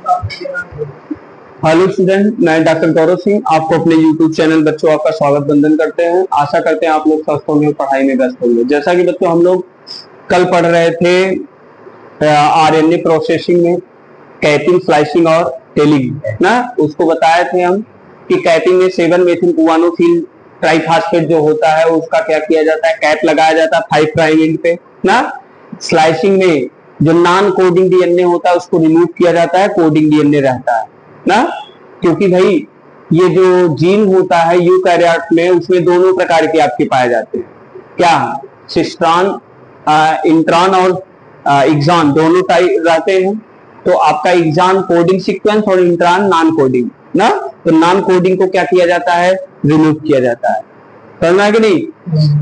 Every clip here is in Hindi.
हेलो स्टूडेंट, मैं डॉक्टर गौरव सिंह आपको अपने यूट्यूब चैनल बच्चों आपका स्वागत वंदन करते हैं। आशा करते हैं आप लोग स्वस्थ होंगे और पढ़ाई में व्यस्त होंगे। जैसा कि बच्चों हम लोग कल पढ़ रहे थे आरएनए प्रोसेसिंग में कैपिंग, स्लाइसिंग और टेलिंग ना, उसको बताए थे हम कि कैपिंग में 7 मेथिल गुआनोसिल ट्राइफॉस्फेट जो होता है उसका क्या किया जाता है, कैप लगाया जाता है 5 प्राइम एंड पे ना। स्लाइसिंग में जो नॉन कोडिंग डीएनए होता है उसको रिमूव किया जाता है, कोडिंग डीएनए रहता है ना। क्योंकि भाई ये जो जीन होता है यूकैरियोट में, उसमें दोनों प्रकार के आपके पाए जाते हैं, क्या सिस्ट्रॉन, इंट्रॉन और एक्सॉन दोनों टाइप रहते हैं। तो आपका एक्सॉन कोडिंग सीक्वेंस और इंट्रॉन नॉन कोडिंग ना, तो नॉन कोडिंग को क्या किया जाता है, रिमूव किया जाता है, समझना है कि नहीं।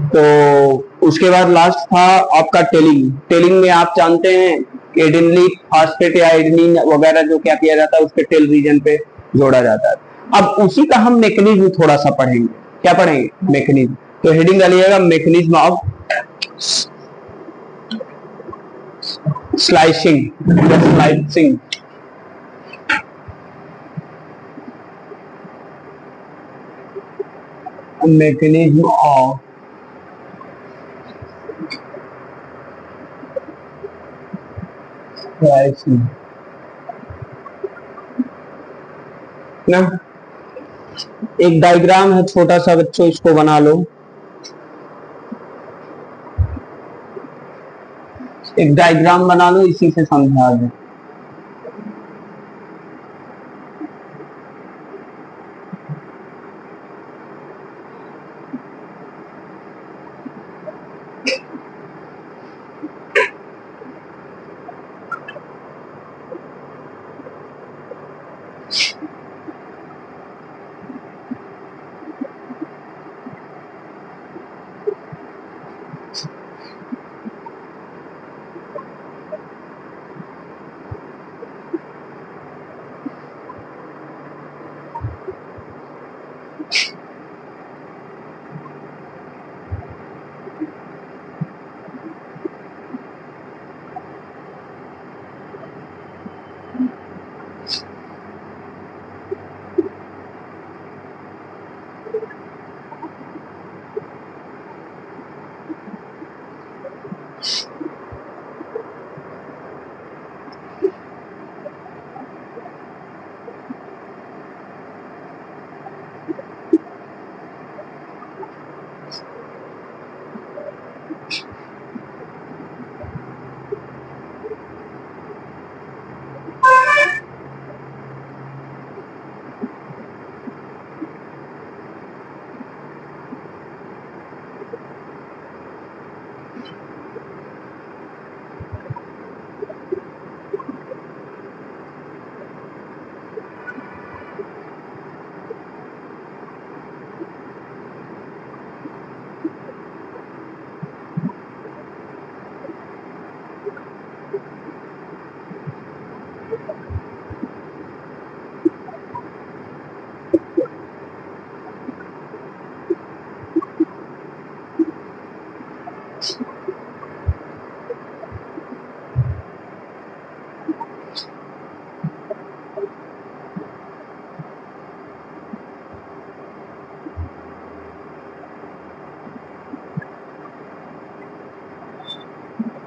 तो उसके बाद लास्ट था आपका टेलिंग। टेलिंग में आप जानते हैं एडेनिन फास्फेट या एडेनिन वगैरह जो क्या किया जाता है उसके टेल रीजन पे जोड़ा जाता है। अब उसी का हम मैकेनिज्म थोड़ा सा पढ़ेंगे। क्या पढ़ेंगे, मैकेनिज्म। तो हेडिंग डालिएगा mechanism of slicing, slicing. Mechanism of slicing ना। एक डायग्राम है छोटा सा बच्चों, इसको बना लो। एक डायग्राम बना लो, इसी से समझा दो।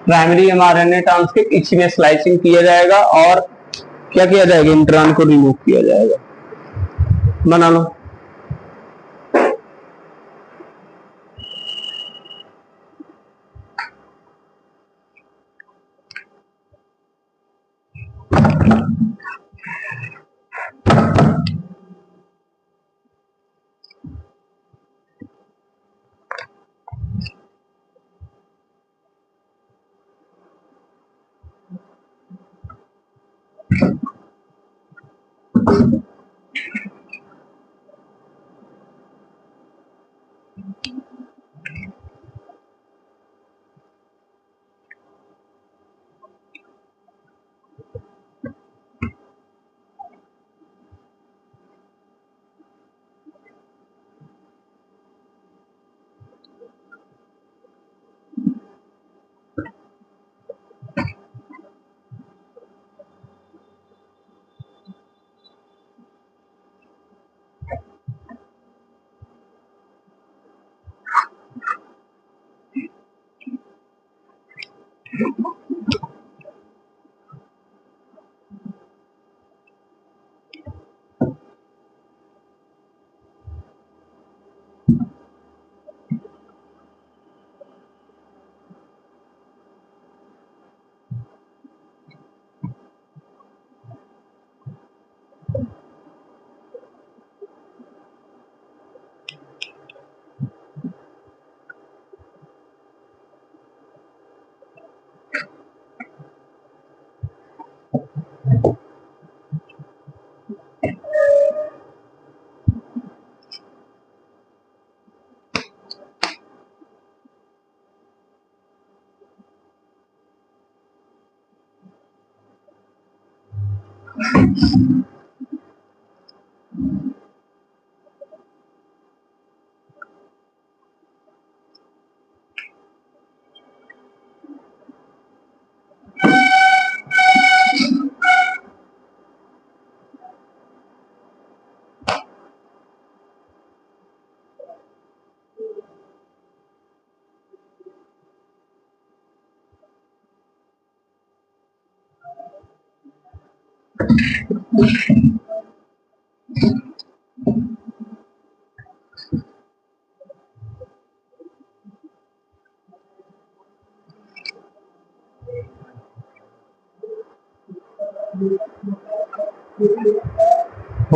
प्राइमरी एमआरएनए ट्रांसक्रिप्ट इसी में स्लाइसिंग किया जाएगा और क्या किया जाएगा, इंट्रॉन को रिमूव किया जाएगा। बना लो। हो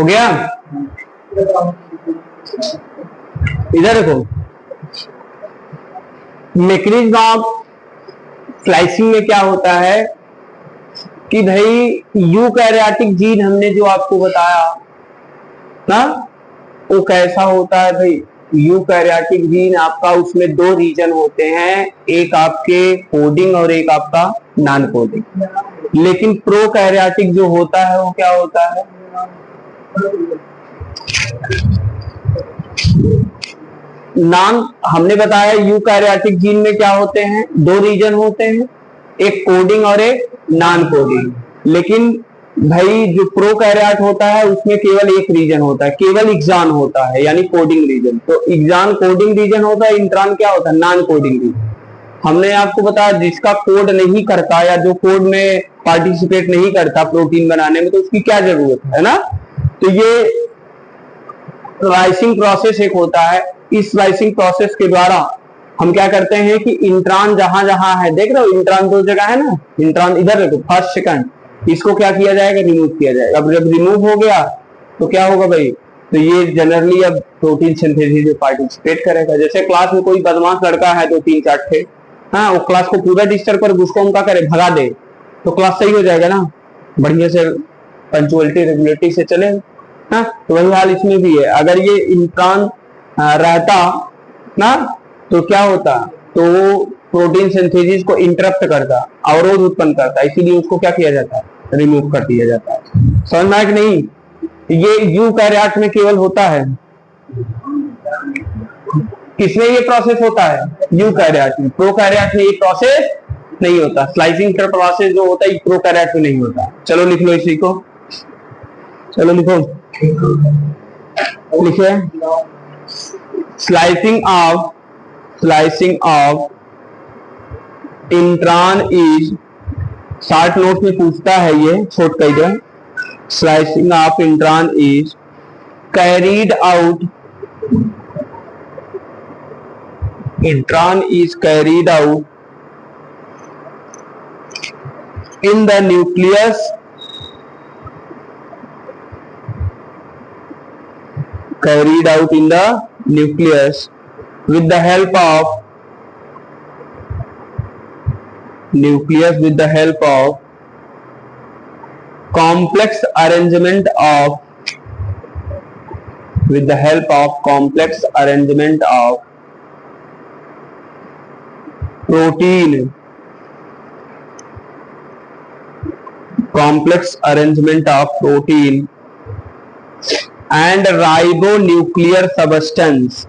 गया। इधर देखो, मैकेनिज्म ऑफ स्लाइसिंग में क्या होता है कि भाई यूकैरियोटिक जीन हमने जो आपको बताया ना, वो कैसा होता है भाई। यूकैरियोटिक जीन आपका, उसमें दो रीजन होते हैं, एक आपके कोडिंग और एक आपका नॉन कोडिंग। लेकिन प्रोकैरियोटिक जो होता है वो क्या होता है, नाम हमने बताया यूकैरियोटिक जीन में क्या होते हैं, दो रीजन होते हैं, एक कोडिंग और एक नॉन कोडिंग। लेकिन भाई जो प्रोकैरियोट होता है उसमें केवल एक रीजन होता है, केवल एक्सॉन होता है, यानी कोडिंग रीजन। तो एक्सॉन कोडिंग रीजन होता है, इंट्रॉन क्या होता है, नॉन कोडिंग रीजन। हमने आपको बताया जिसका कोड नहीं करता या जो कोड में पार्टिसिपेट नहीं करता प्रोटीन बनाने में, तो उसकी क्या जरूरत है ना। तो ये स्लाइसिंग प्रोसेस एक होता है। इस स्लाइसिंग प्रोसेस के द्वारा हम क्या करते हैं कि इंट्रॉन जहां जहां है, देख रहे हो इंट्रॉन दो जगह है ना, इंट्रॉन इधर देखो फर्स्ट सेकंड, इसको क्या किया जाएगा, रिमूव किया जाएगा। अब जब रिमूव हो गया तो क्या होगा भाई, तो ये जनरली अब प्रोटीन सिंथेसिस में पार्टिसिपेट करेगा। जैसे क्लास में कोई बदमाश लड़का है, दो तीन चार थे, हाँ, वो क्लास को पूरा डिस्टर्ब कर, उसको हम क्या करे, भगा दे, तो क्लास सही हो जाएगा ना, बढ़िया से पंचुअलिटी रेगुलरिटी से चले। हाँ, तो वही हाल इसमें भी है। अगर ये इंट्रॉन रहता ना तो क्या होता, तो वो प्रोटीन सिंथेसिस को इंटरप्ट करता, अवरोध उत्पन्न करता, इसीलिए उसको क्या किया जाता है, रिमूव कर दिया जाता है। समझ में आया कि नहीं। ये यूकैरियोट में केवल होता है, किसमें ये प्रोसेस होता है, यूकैरियोट में। प्रोकैरियोट में ये प्रोसेस नहीं होता, स्लाइसिंग प्रोसेस जो होता है प्रोकैरियोट में नहीं होता। चलो लिख लो इसी को, चलो लिखो, लिखे slicing of intron is, short note में पूछता है ये, छोट कह दो, slicing of intron is carried out, intron is carried out in the nucleus, carried out in the nucleus with the help of complex arrangement of protein, complex arrangement of protein and ribonuclear substance,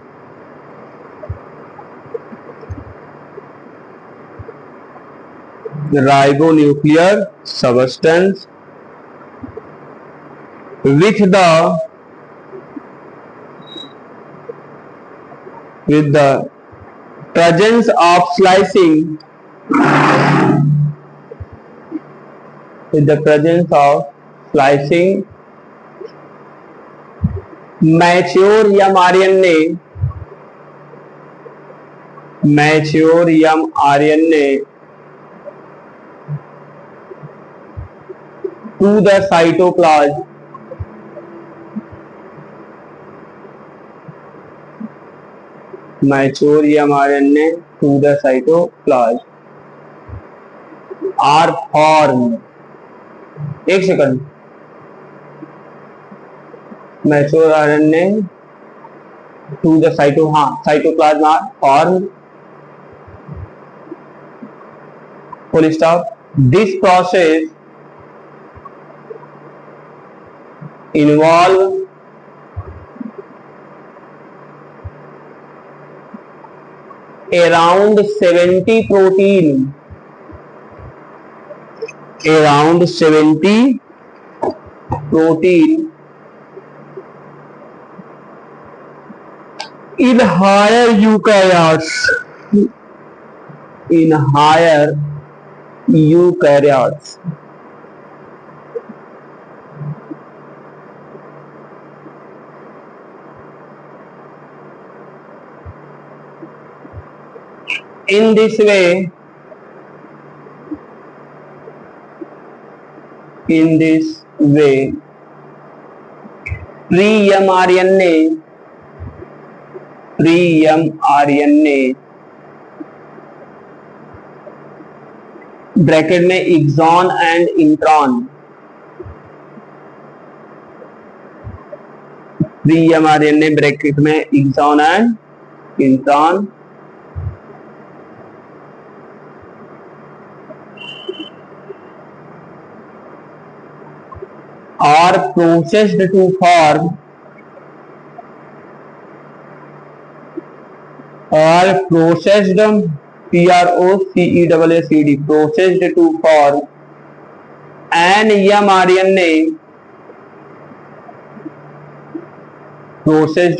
with the presence of slicing with the presence of splicing, mature mRNA to the cytoplasm are formed. एक second, mature RNA to the cytoplasm are formed. Full stop. This process involve around 70 protein in higher eukaryotes. In this way, pre-mRNA bracket में exon and intron, pre-mRNA bracket में exon and intron are processed to form processed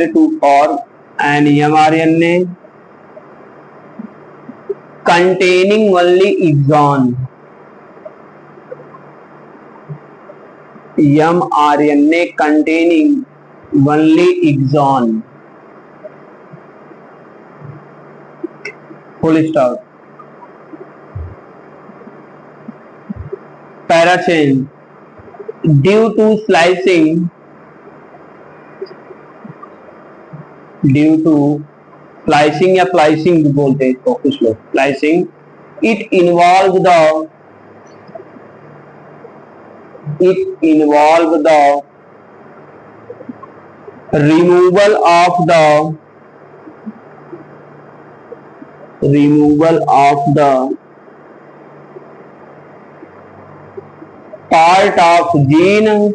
to form an mRNA containing only exon. mRNA containing only exon. Full stop. Parachain due to splicing या splicing बोलते हैं इसको कुछ लोग, splicing, it involves the removal of the part of gene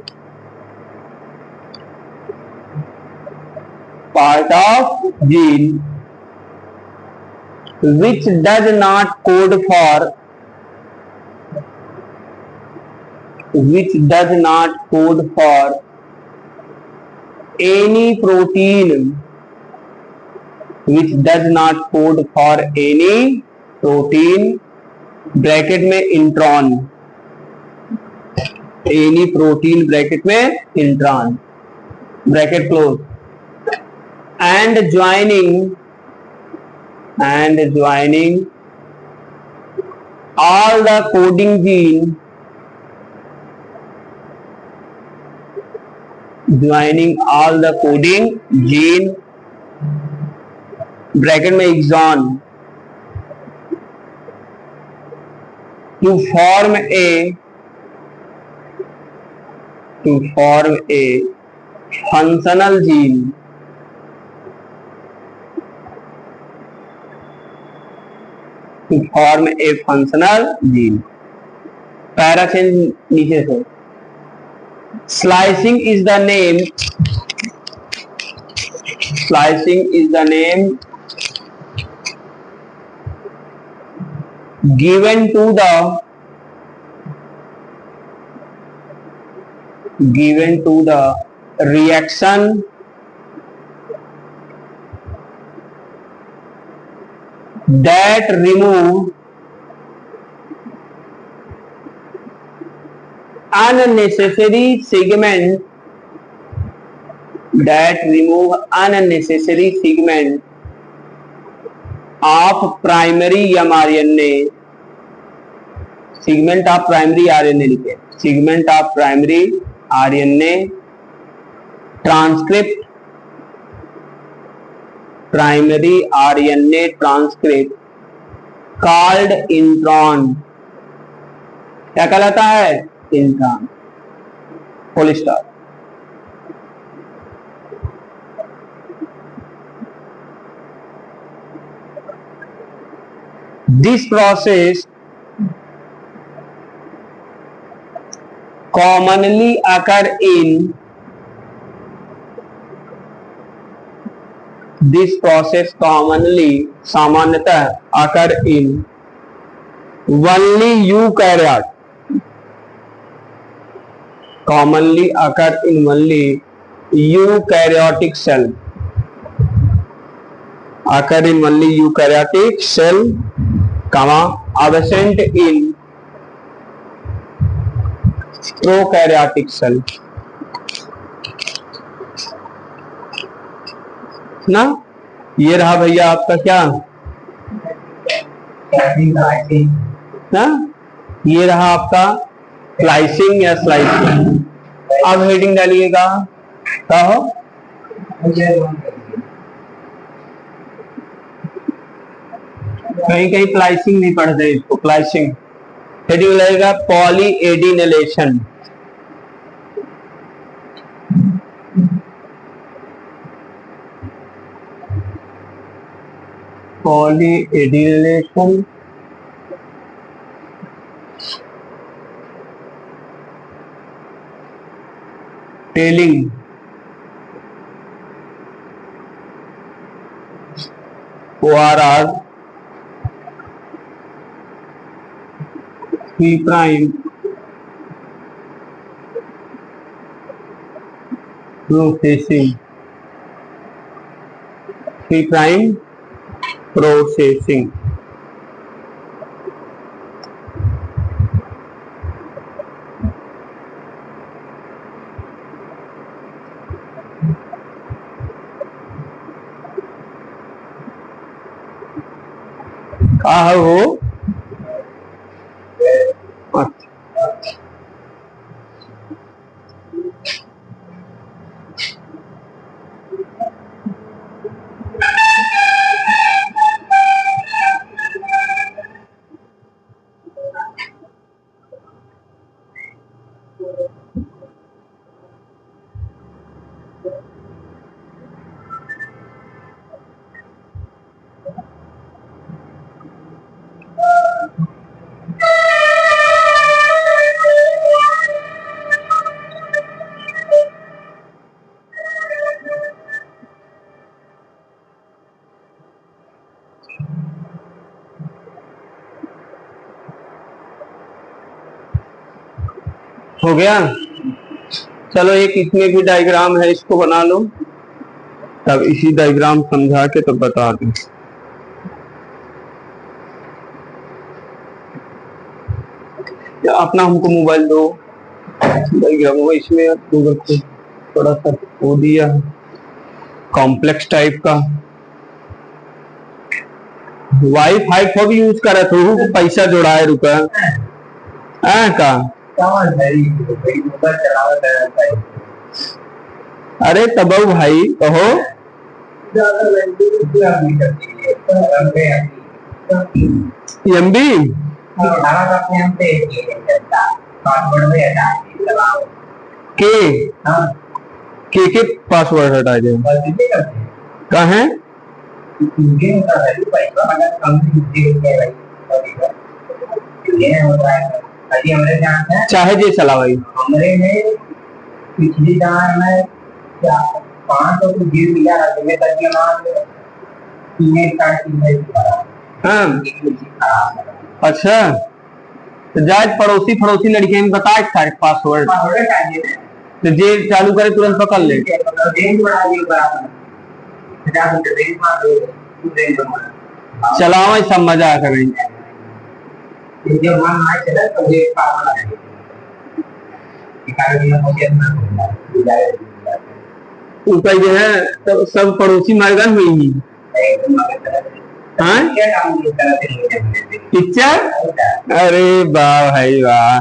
which does not code for any protein bracket में इंट्रॉन, ब्रैकेट में intron bracket close, and joining all the coding gene bracket में exon to form a functional gene. पैराचेन नीचे से, splicing is the name given to the reaction that remove unnecessary segment of primary mRNA, segment of primary RNA लिखे, segment of primary RNA transcript, primary RNA transcript called intron, क्या कहलाता है? Intron, full stop. This process commonly occur in सामान्यतः occur in only eukaryote, commonly occur in only eukaryotic cell, occur in only eukaryotic cell, absent in prokaryotic cell ना। ये रहा भैया आपका क्या ना, ये रहा आपका स्लाइसिंग या स्लाइसिंग। अब हेडिंग डालिएगा, क्या हो? कहीं कहीं प्लाइसिंग नहीं पढ़ते इसको, प्लाइसिंग। हेडिंग लगेगा polyadenylation, polyadenylation tailing ORR C prime processing, C prime processing। कहा है वो? हो गया? चलो एक इसमें भी डायग्राम है, इसको बना लो, तब इसी डायग्राम समझा के तब बता दूं। अपना हमको मोबाइल दो, डायग्राम होगा इसमें गूगल को थोड़ा सा हो दिया कॉम्प्लेक्स टाइप का। वाईफाई को भी यूज करा तो पैसा जोड़ाए रुका का। अरे तब भाई कहो एमबी के पासवर्ड हटा जाए कहाँ है? चाहे जे चला भाई हमरे में पिछली बार में 500 तो जीरो मिला में करके हाँ अच्छा, तो जाए पड़ोसी लड़के में बताए था पासवर्ड, तो जे चालू करे तुरंत पकड़ ले। चलाओ सब मजा करें। उनका जो है सब पड़ोसी मैदान हुई ही। हाँ पिक्चर, अरे वाह भाई वाह।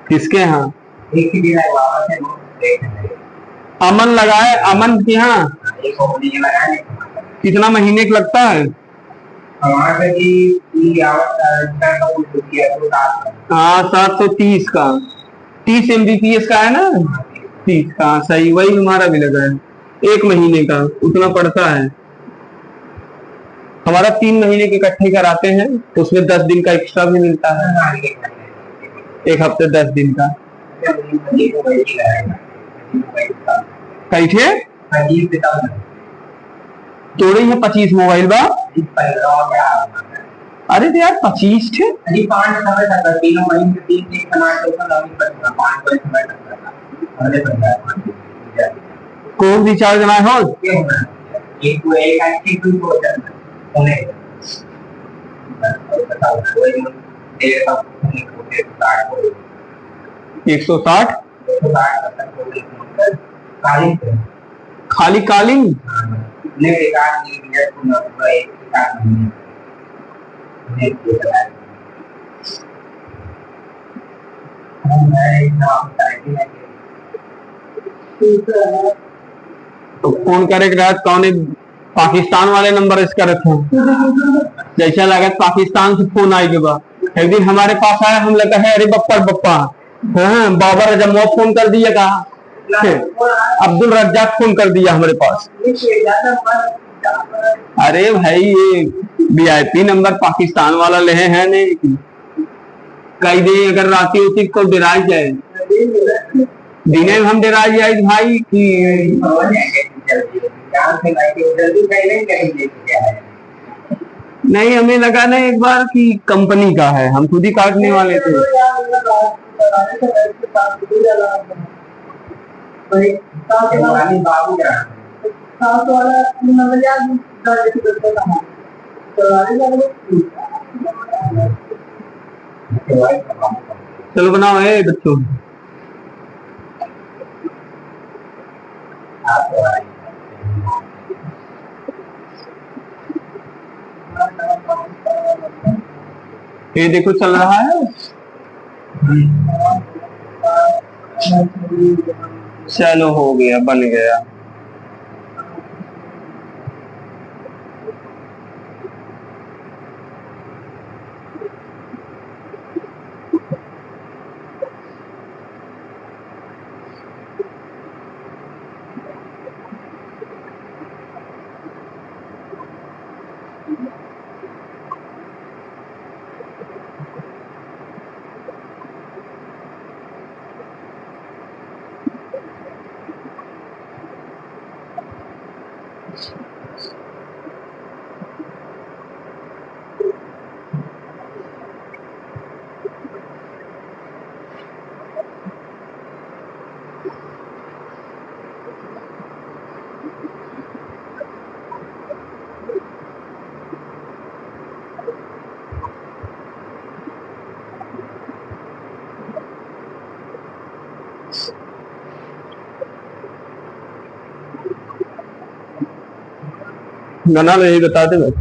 किसके यहाँ? अमन लगाए, अमन के यहाँ कितना महीने का लगता है? हाँ 730 का, 30 MBPS का है ना, 30 का सही, वही हमारा भी लगा है। 1 महीने का उतना पड़ता है। हमारा 3 महीने के इकट्ठे कराते हैं तो उसमें 10 दिन का एक्स्ट्रा भी मिलता है, 1 हफ्ते 10 दिन का। कैसे तोड़े हैं 25 मोबाइल बा? अरे तो यार 25 थे। कौन रिचार्ज ना हो? 160 खाली कॉलिंग। तो फोन करे के रात कौन पाकिस्तान वाले नंबर इसका रखे, जैसा लगा पाकिस्तान से फोन आई के बाद। एक दिन हमारे पास आया, हम लगा है अरे बप्पा बप्पा, हाँ बाबर जब फोन कर दिया, कहा अब्दुल रज्जाक फोन कर दिया हमारे पास। अरे भाई ये VIP नंबर पाकिस्तान वाला ले है नहीं, कई दे अगर राती होती को डराई जाए, दिने में हम डराई जाए भाई कि नहीं, हमें लगा ना एक बार कि कंपनी का है, हम खुद ही काटने वाले थे। चलो बनाओ है बच्चों। ये देखो चल रहा है, चलो हो गया, बन गया। बना लो, यही बता दे बस।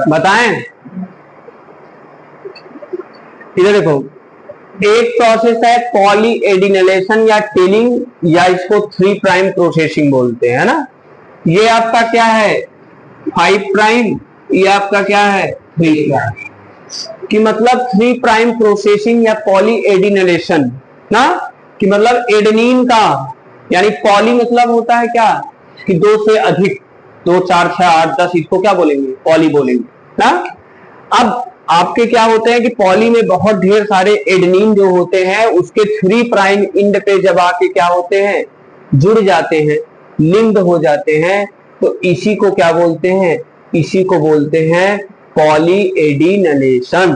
बताएं, इधर देखो, एक प्रोसेस है पॉली एडिनलेशन या टेलिंग, या इसको 3 प्राइम प्रोसेसिंग बोलते हैं ना। ये आपका क्या है 5 प्राइम, ये आपका क्या है 3 प्राइम। कि मतलब 3 प्राइम प्रोसेसिंग या पॉली एडिनलेशन ना, कि मतलब एडेनिन का, यानी पॉली मतलब होता है क्या कि 2 से अधिक, 2 4 6 8 10, इसको क्या बोलेंगे पॉली बोलेंगे ना। अब आपके क्या होते हैं कि पॉली में बहुत ढेर सारे एडेनिन जो होते हैं उसके 3 प्राइम इंड पे जब आके क्या होते हैं जुड़ जाते हैं, लिंक्ड हो जाते हैं, तो इसी को क्या बोलते हैं, इसी को बोलते हैं पॉली एडिनलेशन।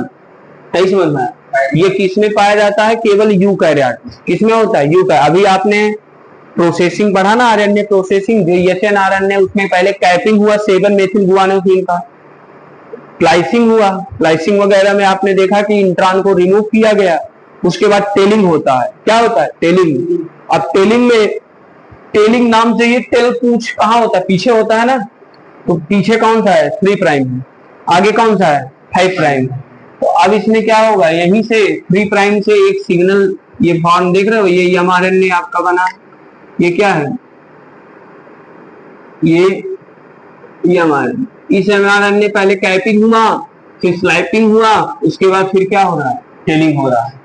नहीं समझ में? ये किसमें पाया जाता है, केवल यूकैरियोट किसमें होता है, यूकैरियोट। अभी आपने प्रोसेसिंग पढ़ा ना, आरएनए प्रोसेसिंग, जो एएसएन आरएनए, उसमें पहले कैपिंग हुआ 7 मेथिल गुआनोसिन का, स्प्लाइसिंग हुआ, स्प्लाइसिंग वगैरह में आपने देखा कि इंट्रॉन को रिमूव किया गया, उसके बाद टेलिंग होता है। क्या होता है, टेलिंग। अब टेलिंग में, टेलिंग नाम से ये टेल पूछ कहाँ होता है, पीछे होता है ना, तो पीछे कौन सा है 3 प्राइम, आगे कौन सा है 5 प्राइम। तो अब इसमें क्या होगा, यहीं से 3 प्राइम से एक सिग्नल, ये बॉन्ड देख रहे हो, ये एमआरएनए आपका बना, ये क्या है, ये एमआरएनए। इस एमआरएनए पहले कैपिंग हुआ, फिर स्लाइपिंग हुआ, उसके बाद फिर क्या हो रहा है, टेलिंग हो रहा है।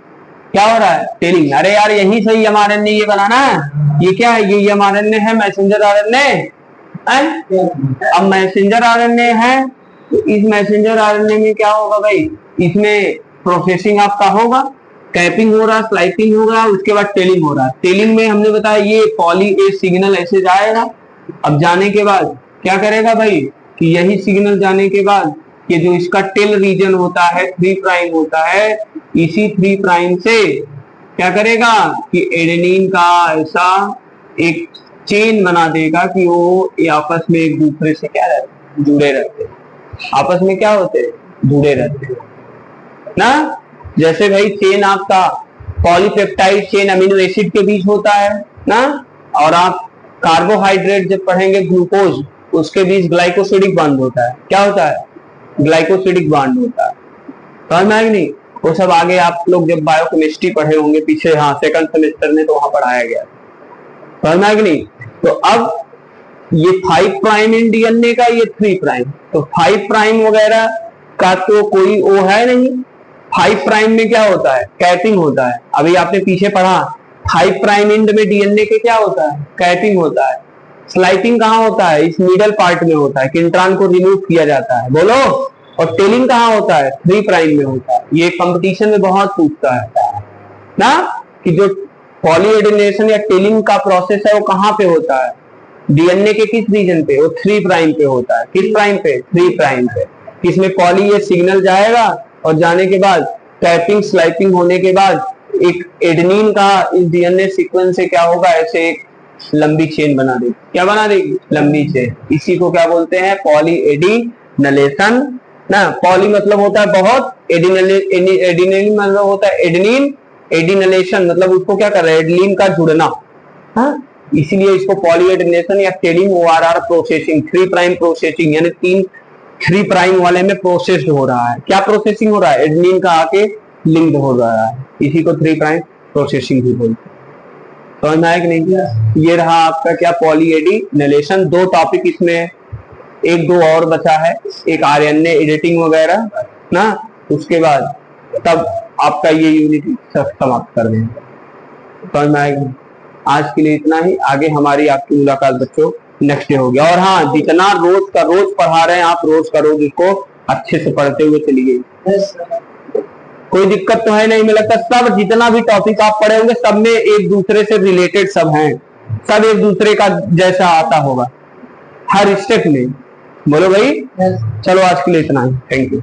क्या हो रहा है, टेलिंग। अरे यार यही सही एमआरएनए ये बनाना है, ये क्या है, ये एमआरएनए है, मैसेंजर आरएनए। अब मैसेंजर आरएनए है, तो इस मैसेंजर आरएनए में क्या होगा भाई, इसमें प्रोसेसिंग आपका होगा, कैपिंग हो रहा, स्लाइपिंग हो रहा, उसके बाद टेलिंग हो रहा। टेलिंग में हमने बताया ये पॉली ए सिग्नल ऐसे जाएगा। अब जाने के बाद क्या करेगा भाई, कि यही सिग्नल जाने के बाद ये जो इसका टेल रीजन होता है 3 प्राइम होता है, इसी 3 प्राइम से क्या करेगा कि एडेनिन का ऐसा एक चेन बना देगा कि वो ये आपस में एक दूसरे से क्या रहते, जुड़े रहते हैं, आपस में क्या होते हैं, जुड़े रहते हैं ना। जैसे भाई चेन आपका पॉलीपेप्टाइड चेन अमीनो एसिड के बीच होता है ना, और आप कार्बोहाइड्रेट जब पढ़ेंगे ग्लूकोज, उसके बीच ग्लाइकोसिडिक बॉन्ड होता है। क्या होता है, ग्लाइकोसिडिक बॉन्ड होता है। समझ में आएगी नहीं, वो सब आगे आप लोग जब बायोकेमिस्ट्री पढ़े होंगे पीछे, हाँ 2nd सेमेस्टर में, तो वहां पढ़ाया गया। समझ में आएगी नहीं। तो अब ये 5 प्राइम इन डीएनए का, ये 3 प्राइम, तो 5 प्राइम वगैरह का तो कोई वो है नहीं। 5 प्राइम में क्या होता है, कैपिंग होता है। अभी आपने पीछे पढ़ा 5 प्राइम इंड में डीएनए के क्या होता है, कैपिंग होता है। स्लाइपिंग कहाँ होता है, इस मिडल पार्ट में होता है, इंट्रॉन को रिमूव किया जाता है, बोलो। और टेलिंग कहाँ होता है, 3 प्राइम में होता है। ये कंपटीशन में बहुत पूछता है ना, कि जो पॉली एडिनेशन या टेलिंग का प्रोसेस है वो कहाँ पे होता है, डीएनए के किस रीजन पे, वो 3 प्राइम पे होता है। किस प्राइम पे, 3 प्राइम पे। इसमें पॉली ये सिग्नल जाएगा, और जाने के बाद कैपिंग स्लाइपिंग होने के बाद एक एडेनिन का इस डीएनए सीक्वेंस से क्या होगा, ऐसे एक लंबी चेन बना देगी। क्या बना देगी, लंबी चेन। इसी को क्या बोलते हैं, पॉली एडिनलेशन ना। पॉली मतलब होता है बहुत, एडिनलिन मतलब होता है एडेनिन, एडिनलेशन मतलब उसको क्या कर रहा है, एडेनिन का जुड़ना। हाँ, इसीलिए इसको पॉली एडिनलेशन या telling ORR processing, 3 prime processing, यानी 3 प्राइम वाले में प्रोसेस्ड हो रहा है। क्या प्रोसेसिंग हो रहा है, एडेनिन का आके लिंक्ड हो रहा है, इसी को 3 प्राइम प्रोसेसिंग भी बोलते हैं। समझ में आया कि नहीं। ये रहा आपका क्या, पॉली एडिनलेशन। 2 टॉपिक इसमें, 1-2 और बचा है, एक आरएनए एडिटिंग वगैरह ना, उसके बाद तब आपका ये यूनिट समाप्त कर देंगे। समझ में आएगा। आज के लिए इतना ही, आगे हमारी आपकी मुलाकात बच्चों नेक्स्ट डे होगी। और हाँ, जितना रोज का रोज पढ़ा रहे हैं आप, रोज का रोज इसको अच्छे से पढ़ते हुए चलिए। कोई दिक्कत तो है नहीं, मुझे लगता सब जितना भी टॉपिक आप पढ़े होंगे सब में एक दूसरे से रिलेटेड सब हैं, सब एक दूसरे का जैसा आता होगा हर स्टेप में। बोलो भाई, चलो आज के लिए इतना ही, थैंक यू।